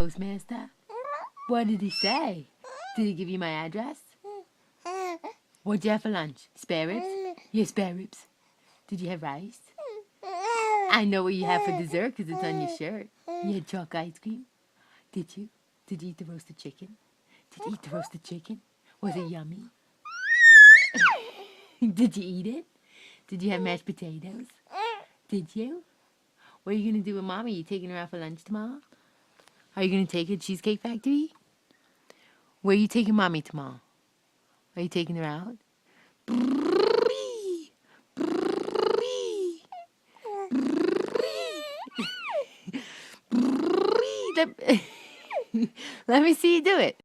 postmaster? What did he say? Did he give you my address? What'd you have for lunch? Spare ribs? Yeah, spare ribs. Did you have rice? I know what you have for dessert because it's on your shirt. You had chalk ice cream? Did you? Did you eat the roasted chicken? Did you eat the roasted chicken? Was it yummy? Did you eat it? Did you have mashed potatoes? Did you? What are you going to do with Mommy? You taking her out for lunch tomorrow? Are you going to take her to Cheesecake Factory? Where are you taking Mommy tomorrow? Are you taking her out? Let me see you do it.